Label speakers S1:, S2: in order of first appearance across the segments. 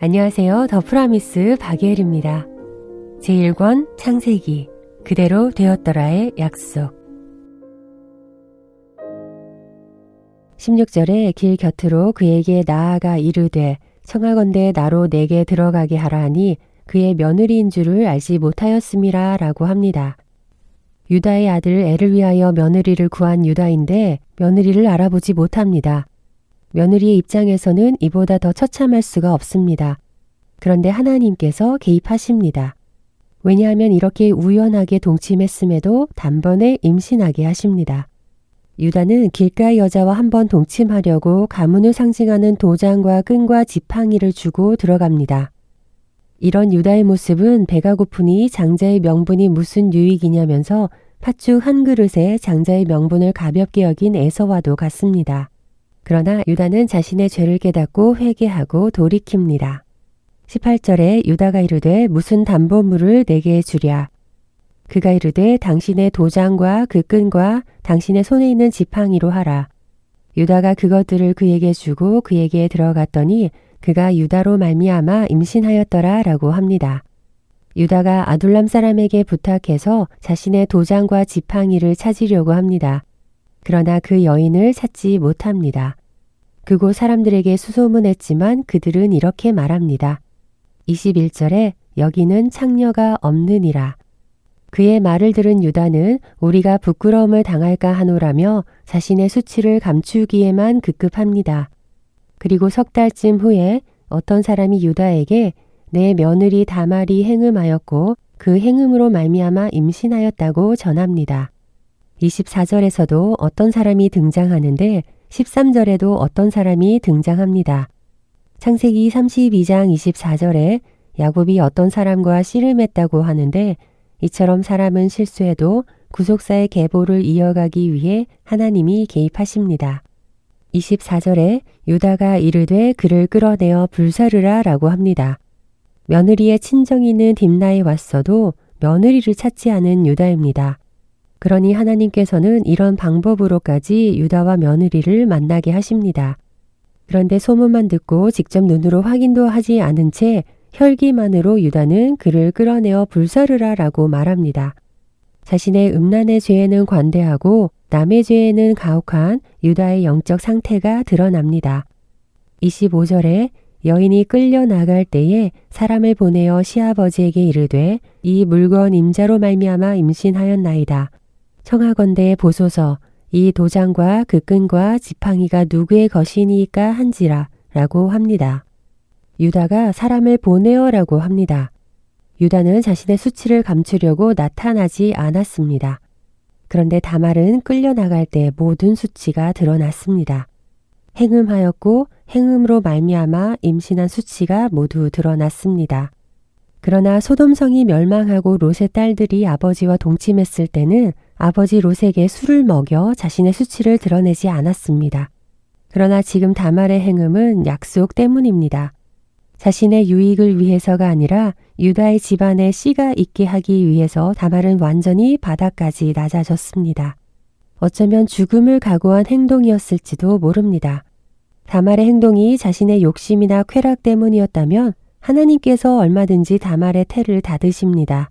S1: 안녕하세요. 더 프라미스 박예일입니다. 제1권 창세기 그대로 되었더라의 약속 16절에 길 곁으로 그에게 나아가 이르되 청하건대 나로 내게 들어가게 하라 하니 그의 며느리인 줄을 알지 못하였음이라 라고 합니다. 유다의 아들 엘을 위하여 며느리를 구한 유다인데 며느리를 알아보지 못합니다. 며느리의 입장에서는 이보다 더 처참할 수가 없습니다. 그런데 하나님께서 개입하십니다. 왜냐하면 이렇게 우연하게 동침했음에도 단번에 임신하게 하십니다. 유다는 길가의 여자와 한번 동침하려고 가문을 상징하는 도장과 끈과 지팡이를 주고 들어갑니다. 이런 유다의 모습은 배가 고프니 장자의 명분이 무슨 유익이냐면서 팥죽 한 그릇에 장자의 명분을 가볍게 여긴 에서와도 같습니다. 그러나 유다는 자신의 죄를 깨닫고 회개하고 돌이킵니다. 18절에 유다가 이르되 무슨 담보물을 내게 주랴. 그가 이르되 당신의 도장과 그 끈과 당신의 손에 있는 지팡이로 하라. 유다가 그것들을 그에게 주고 그에게 들어갔더니 그가 유다로 말미암아 임신하였더라 라고 합니다. 유다가 아둘람 사람에게 부탁해서 자신의 도장과 지팡이를 찾으려고 합니다. 그러나 그 여인을 찾지 못합니다. 그곳 사람들에게 수소문했지만 그들은 이렇게 말합니다. 21절에 여기는 창녀가 없느니라. 그의 말을 들은 유다는 우리가 부끄러움을 당할까 하노라며 자신의 수치를 감추기에만 급급합니다. 그리고 석 달쯤 후에 어떤 사람이 유다에게 내 며느리 다말이 행음하였고 그 행음으로 말미암아 임신하였다고 전합니다. 24절에서도 어떤 사람이 등장하는데 13절에도 어떤 사람이 등장합니다. 창세기 32장 24절에 야곱이 어떤 사람과 씨름했다고 하는데 이처럼 사람은 실수해도 구속사의 계보를 이어가기 위해 하나님이 개입하십니다. 24절에 유다가 이르되 그를 끌어내어 불사르라 라고 합니다. 며느리의 친정이 있는 딥나에 왔어도 며느리를 찾지 않은 유다입니다. 그러니 하나님께서는 이런 방법으로까지 유다와 며느리를 만나게 하십니다. 그런데 소문만 듣고 직접 눈으로 확인도 하지 않은 채 혈기만으로 유다는 그를 끌어내어 불사르라 라고 말합니다. 자신의 음란의 죄에는 관대하고 남의 죄에는 가혹한 유다의 영적 상태가 드러납니다. 25절에 여인이 끌려 나갈 때에 사람을 보내어 시아버지에게 이르되 이 물건 임자로 말미암아 임신하였나이다. 청하건대 보소서 이 도장과 그 끈과 지팡이가 누구의 것이니까 한지라 라고 합니다. 유다가 사람을 보내어라고 합니다. 유다는 자신의 수치를 감추려고 나타나지 않았습니다. 그런데 다말은 끌려나갈 때 모든 수치가 드러났습니다. 행음하였고 행음으로 말미암아 임신한 수치가 모두 드러났습니다. 그러나 소돔성이 멸망하고 롯의 딸들이 아버지와 동침했을 때는 아버지 롯에게 술을 먹여 자신의 수치를 드러내지 않았습니다. 그러나 지금 다말의 행음은 약속 때문입니다. 자신의 유익을 위해서가 아니라 유다의 집안에 씨가 있게 하기 위해서 다말은 완전히 바닥까지 낮아졌습니다. 어쩌면 죽음을 각오한 행동이었을지도 모릅니다. 다말의 행동이 자신의 욕심이나 쾌락 때문이었다면 하나님께서 얼마든지 다말의 태를 닫으십니다.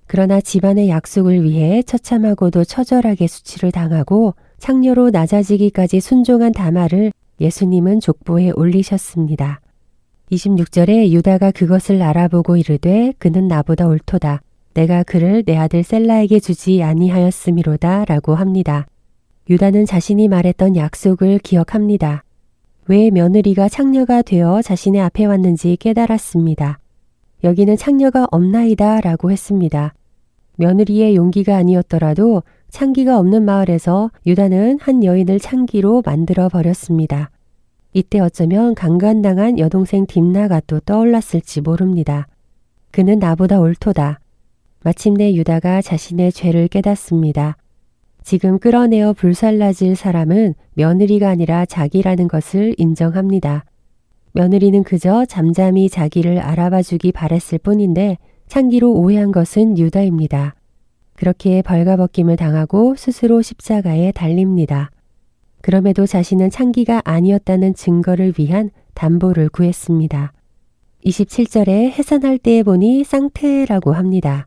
S1: 그러나 집안의 약속을 위해 처참하고도 처절하게 수치를 당하고 창녀로 낮아지기까지 순종한 다말을 예수님은 족보에 올리셨습니다. 26절에 유다가 그것을 알아보고 이르되 그는 나보다 옳도다. 내가 그를 내 아들 셀라에게 주지 아니하였음이로다 라고 합니다. 유다는 자신이 말했던 약속을 기억합니다. 왜 며느리가 창녀가 되어 자신의 앞에 왔는지 깨달았습니다. 여기는 창녀가 없나이다 라고 했습니다. 며느리의 용기가 아니었더라도 창기가 없는 마을에서 유다는 한 여인을 창기로 만들어 버렸습니다. 이때 어쩌면 강간당한 여동생 딥나가 또 떠올랐을지 모릅니다. 그는 나보다 옳도다. 마침내 유다가 자신의 죄를 깨닫습니다. 지금 끌어내어 불살라질 사람은 며느리가 아니라 자기라는 것을 인정합니다. 며느리는 그저 잠잠히 자기를 알아봐주기 바랬을 뿐인데 창기로 오해한 것은 유다입니다. 그렇게 벌가벗김을 당하고 스스로 십자가에 달립니다. 그럼에도 자신은 창기가 아니었다는 증거를 위한 담보를 구했습니다. 27절에 해산할 때에 보니 쌍태라고 합니다.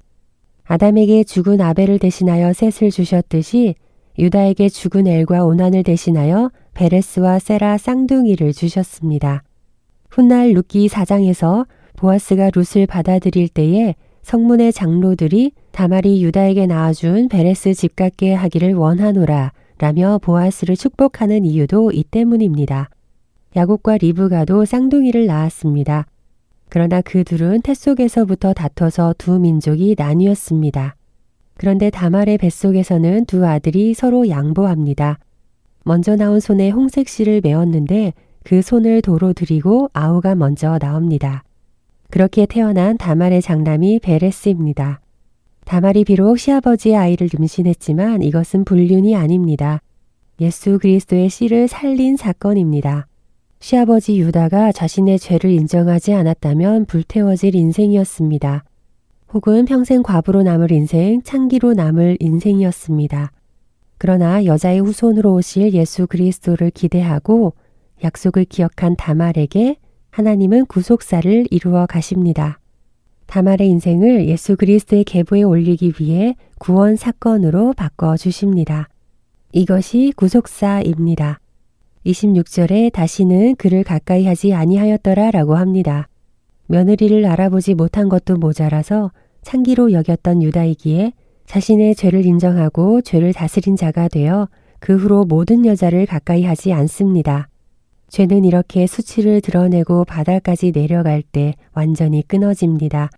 S1: 아담에게 죽은 아벨을 대신하여 셋을 주셨듯이 유다에게 죽은 엘과 오난을 대신하여 베레스와 세라 쌍둥이를 주셨습니다. 훗날 룻기 4장에서 보아스가 룻을 받아들일 때에 성문의 장로들이 다말이 유다에게 낳아준 베레스 집같게 하기를 원하노라 라며 보아스를 축복하는 이유도 이 때문입니다. 야곱과 리브가도 쌍둥이를 낳았습니다. 그러나 그 둘은 태 속에서부터 다퉈서 두 민족이 나뉘었습니다. 그런데 다말의 뱃속에서는 두 아들이 서로 양보합니다. 먼저 나온 손에 홍색 실을 메었는데 그 손을 도로 들이고 아우가 먼저 나옵니다. 그렇게 태어난 다말의 장남이 베레스입니다. 다말이 비록 시아버지의 아이를 임신했지만 이것은 불륜이 아닙니다. 예수 그리스도의 씨를 살린 사건입니다. 시아버지 유다가 자신의 죄를 인정하지 않았다면 불태워질 인생이었습니다. 혹은 평생 과부로 남을 인생, 창기로 남을 인생이었습니다. 그러나 여자의 후손으로 오실 예수 그리스도를 기대하고 약속을 기억한 다말에게 하나님은 구속사를 이루어 가십니다. 다말의 인생을 예수 그리스도의 계보에 올리기 위해 구원 사건으로 바꿔주십니다. 이것이 구속사입니다. 26절에 다시는 그를 가까이 하지 아니하였더라 라고 합니다. 며느리를 알아보지 못한 것도 모자라서 창기로 여겼던 유다이기에 자신의 죄를 인정하고 죄를 다스린 자가 되어 그 후로 모든 여자를 가까이 하지 않습니다. 죄는 이렇게 수치를 드러내고 바닥까지 내려갈 때 완전히 끊어집니다.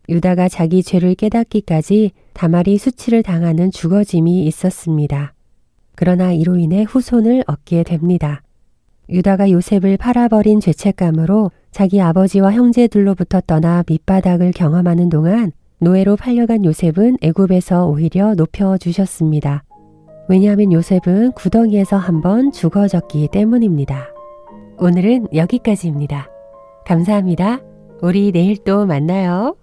S1: 유다가 자기 죄를 깨닫기까지 다말이 수치를 당하는 죽어짐이 있었습니다. 그러나 이로 인해 후손을 얻게 됩니다. 유다가 요셉을 팔아버린 죄책감으로 자기 아버지와 형제들로부터 떠나 밑바닥을 경험하는 동안 노예로 팔려간 요셉은 애굽에서 오히려 높여주셨습니다. 왜냐하면 요셉은 구덩이에서 한번 죽어졌기 때문입니다. 오늘은 여기까지입니다. 감사합니다. 우리 내일 또 만나요.